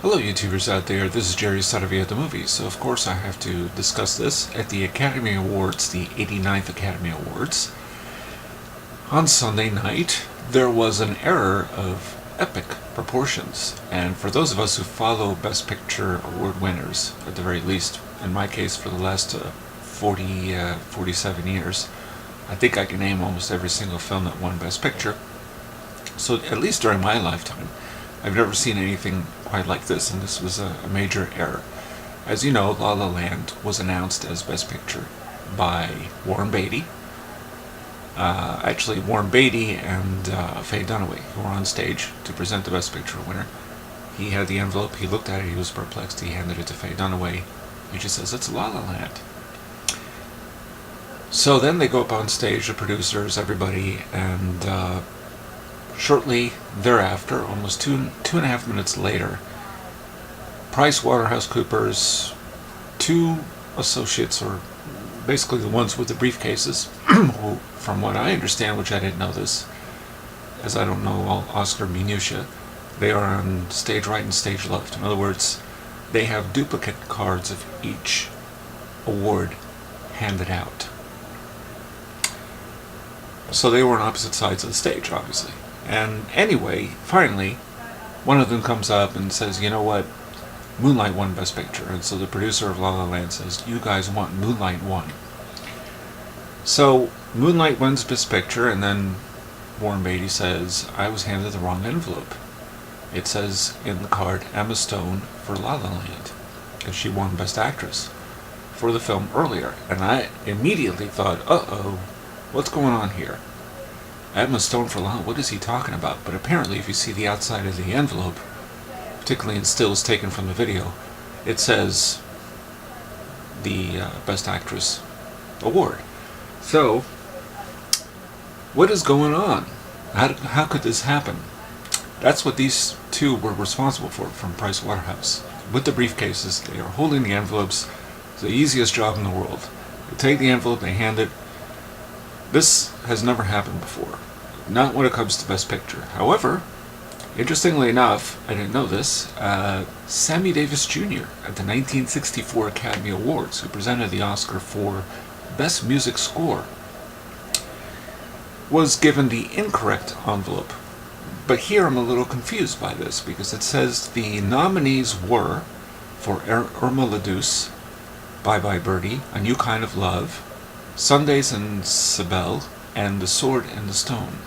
Hello YouTubers out there, this is Jerry Sadovia at the Movies. So of course I have to discuss this at the Academy Awards, the 89th Academy Awards. On Sunday night, there was an error of epic proportions. And for those of us who follow Best Picture Award winners, at the very least, in my case for the last 47 years, I think I can name almost every single film that won Best Picture. So at least during my lifetime, I've never seen anything quite like this, and this was a major error. As you know, La La Land was announced as Best Picture by Warren Beatty. Actually, Warren Beatty and Faye Dunaway, who were on stage to present the Best Picture winner. He had the envelope, he looked at it, he was perplexed, he handed it to Faye Dunaway. He just says, "It's La La Land." So then they go up on stage, the producers, everybody, and shortly thereafter, almost two and a half minutes later, PricewaterhouseCoopers, two associates, or basically the ones with the briefcases, who, from what I understand, which I didn't know this, as I don't know all Oscar minutiae, they are on stage right and stage left. In other words, they have duplicate cards of each award handed out. So they were on opposite sides of the stage, obviously. And anyway, finally, one of them comes up and says, "You know what? Moonlight won Best Picture." And so the producer of La La Land says, "You guys want Moonlight won." So Moonlight wins Best Picture, and then Warren Beatty says, "I was handed the wrong envelope. It says in the card Emma Stone for La La Land, because she won Best Actress for the film earlier." And I immediately thought, uh-oh, what's going on here? Emma Stone for La La Land, what is he talking about? But apparently, if you see the outside of the envelope, particularly in stills taken from the video, it says the Best Actress award. So, what is going on? How could this happen? That's what these two were responsible for, from Pricewaterhouse. With the briefcases, they are holding the envelopes. It's the easiest job in the world. They take the envelope, they hand it. This has never happened before, not when it comes to Best Picture. However, interestingly enough, I didn't know this, Sammy Davis Jr. at the 1964 Academy Awards, who presented the Oscar for Best Music Score, was given the incorrect envelope. But here I'm a little confused by this, because it says the nominees were, for Irma la Douce, Bye Bye Birdie, A New Kind of Love, Sundays in Cybele, and The Sword and the Stone.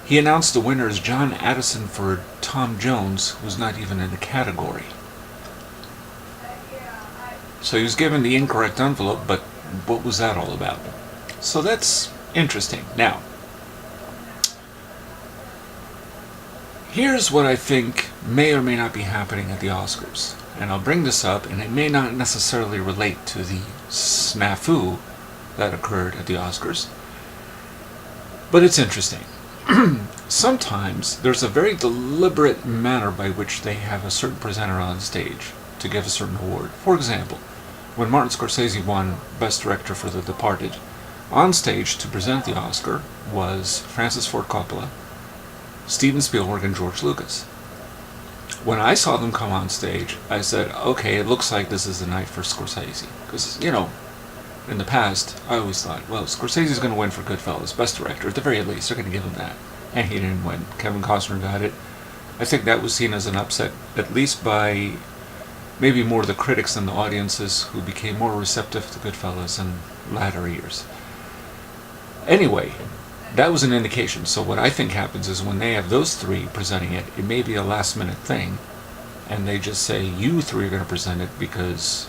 He announced the winner as John Addison for Tom Jones, who's not even in the category. So he was given the incorrect envelope, but what was that all about? So that's interesting. Now, here's what I think may or may not be happening at the Oscars. And I'll bring this up, and it may not necessarily relate to the snafu that occurred at the Oscars, but it's interesting. Sometimes there's a very deliberate manner by which they have a certain presenter on stage to give a certain award. For example, when Martin Scorsese won Best Director for The Departed, on stage to present the Oscar was Francis Ford Coppola, Steven Spielberg, and George Lucas. When I saw them come on stage, I said, okay, it looks like this is the night for Scorsese. Because, you know, in the past, I always thought, well, Scorsese's going to win for Goodfellas, Best Director. At the very least, they're going to give him that. And he didn't win. Kevin Costner got it. I think that was seen as an upset, at least by maybe more the critics than the audiences, who became more receptive to Goodfellas in latter years. Anyway, that was an indication. So what I think happens is when they have those three presenting it, it may be a last-minute thing, and they just say, you three are going to present it because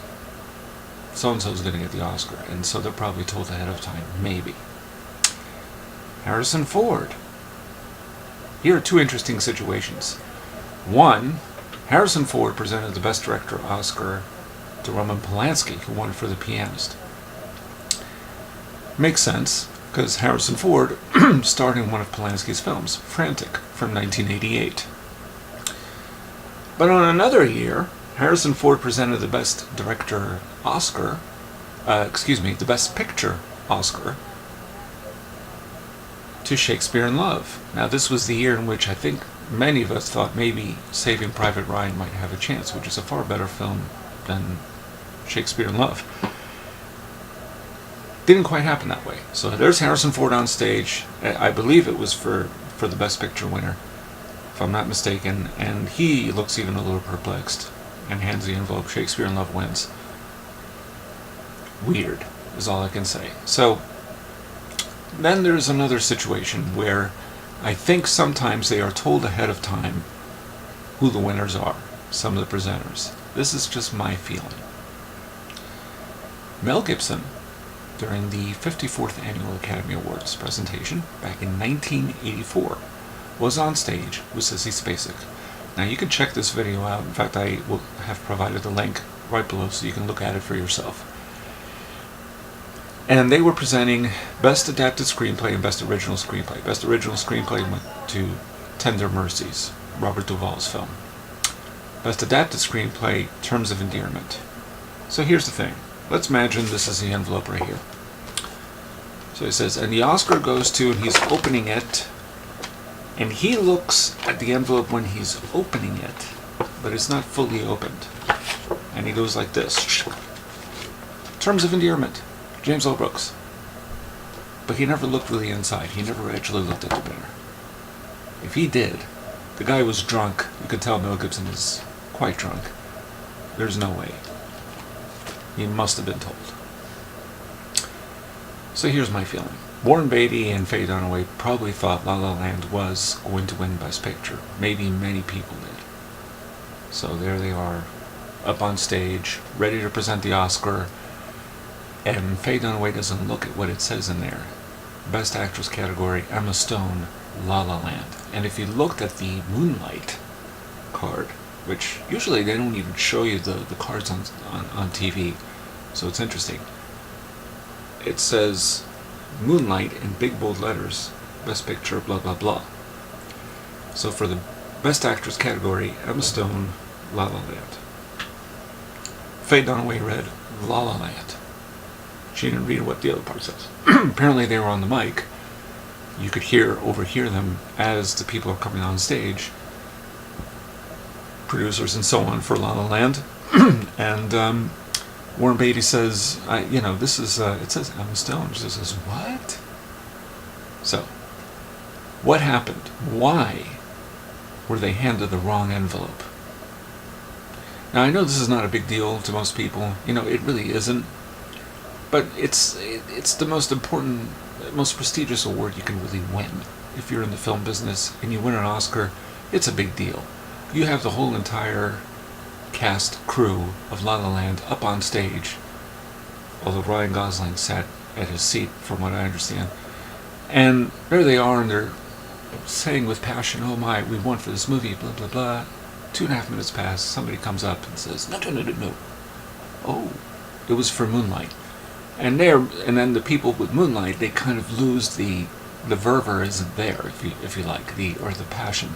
so-and-so is going to get the Oscar. And so they're probably told ahead of time, maybe. Harrison Ford. Here are two interesting situations. One, Harrison Ford presented the Best Director Oscar to Roman Polanski, who won for The Pianist. Makes sense, because Harrison Ford starred in one of Polanski's films, Frantic, from 1988. But on another year, Harrison Ford presented the Best Director Oscar, the Best Picture Oscar, to Shakespeare in Love. Now, this was the year in which I think many of us thought maybe Saving Private Ryan might have a chance, which is a far better film than Shakespeare in Love. Didn't quite happen that way. So there's Harrison Ford on stage. I believe it was for the Best Picture winner, if I'm not mistaken, and he looks even a little perplexed and hands the envelope. Shakespeare in Love wins. Weird is all I can say. So then there's another situation where I think sometimes they are told ahead of time who the winners are, some of the presenters. This is just my feeling. Mel Gibson, during the 54th Annual Academy Awards presentation back in 1984, was on stage with Sissy Spacek. Now you can check this video out. In fact, I will have provided the link right below so you can look at it for yourself. And they were presenting Best Adapted Screenplay and Best Original Screenplay. Best Original Screenplay went to Tender Mercies, Robert Duvall's film. Best Adapted Screenplay, Terms of Endearment. So here's the thing. Let's imagine this is the envelope right here. So he says, and the Oscar goes to, and he's opening it, and he looks at the envelope when he's opening it, but it's not fully opened. And he goes like this. Terms of Endearment, James L. Brooks. But he never looked really inside. He never actually looked at the banner. If he did, the guy was drunk. You could tell Mel Gibson is quite drunk. There's no way. He must have been told. So here's my feeling. Warren Beatty and Faye Dunaway probably thought La La Land was going to win Best Picture. Maybe many people did. So there they are, up on stage, ready to present the Oscar, and Faye Dunaway doesn't look at what it says in there. Best Actress category, Emma Stone, La La Land. And if you looked at the Moonlight card, which usually they don't even show you the cards on TV, so it's interesting. It says Moonlight in big bold letters, Best Picture, blah blah blah. So for the Best Actress category, Emma Stone, La La Land. Faye Dunaway read La La Land. She didn't read what the other part says. Apparently they were on the mic. You could overhear them as the people are coming on stage, producers and so on for La La Land. And Warren Beatty says, this is, it says Emma Stone. She says, what? So, what happened? Why were they handed the wrong envelope? Now, I know this is not a big deal to most people. It really isn't. But it's the most important, most prestigious award you can really win. If you're in the film business and you win an Oscar, it's a big deal. You have the whole entire cast crew of La La Land up on stage, although Ryan Gosling sat at his seat, from what I understand. And there they are, and they're saying with passion, oh my, we won for this movie, blah, blah, blah. 2.5 minutes pass, somebody comes up and says, no. Oh, it was for Moonlight. And then the people with Moonlight, they kind of lose the fervor isn't there, if you like, the passion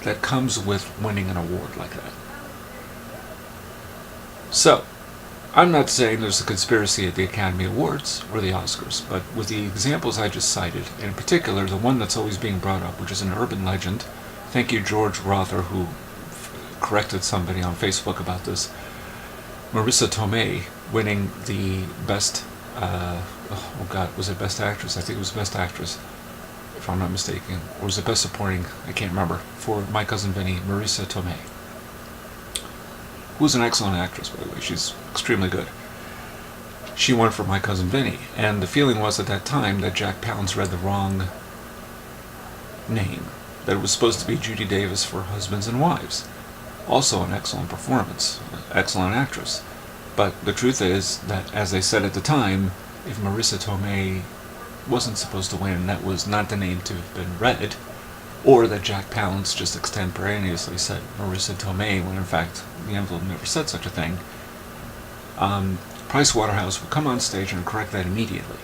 that comes with winning an award like that. So, I'm not saying there's a conspiracy at the Academy Awards or the Oscars, but with the examples I just cited, and in particular the one that's always being brought up, which is an urban legend. Thank you, George Rother, who corrected somebody on Facebook about this. Marissa Tomei winning the best, was it Best Actress? I think it was Best Actress, if I'm not mistaken. Or was it Best Supporting? I can't remember. For My Cousin Vinny, Marissa Tomei. Who's an excellent actress, by the way. She's extremely good. She won for My Cousin Vinny. And the feeling was at that time that Jack Palance read the wrong name. That it was supposed to be Judy Davis for Husbands and Wives. Also an excellent performance. Excellent actress. But the truth is that, as they said at the time, if Marissa Tomei wasn't supposed to win, that was not the name to have been read, or that Jack Palance just extemporaneously said Marissa Tomei when in fact the envelope never said such a thing, Price Waterhouse would come on stage and correct that immediately.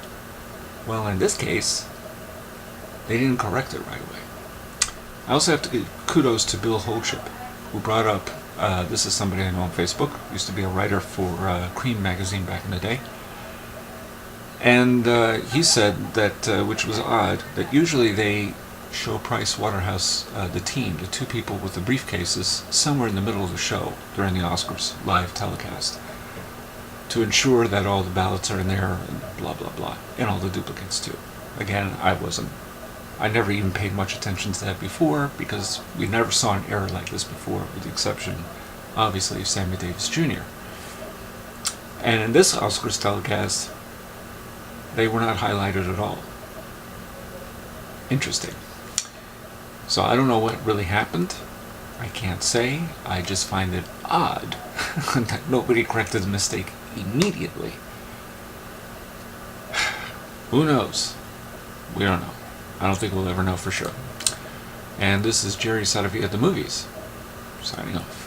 Well, in this case, they didn't correct it right away. I also have to give kudos to Bill Holdship, who brought up, this is somebody I know on Facebook, used to be a writer for Cream magazine back in the day, and he said that, which was odd, that usually they show Price Waterhouse, the team, the two people with the briefcases, somewhere in the middle of the show during the Oscars live telecast, to ensure that all the ballots are in there, and blah blah blah, and all the duplicates too. Again, I never even paid much attention to that before, because we never saw an error like this before, with the exception, obviously, of Sammy Davis Jr. And in this Oscars telecast, they were not highlighted at all. Interesting. So I don't know what really happened. I can't say. I just find it odd that nobody corrected the mistake immediately. Who knows? We don't know. I don't think we'll ever know for sure. And this is Jerry Sadovia at the Movies, signing off.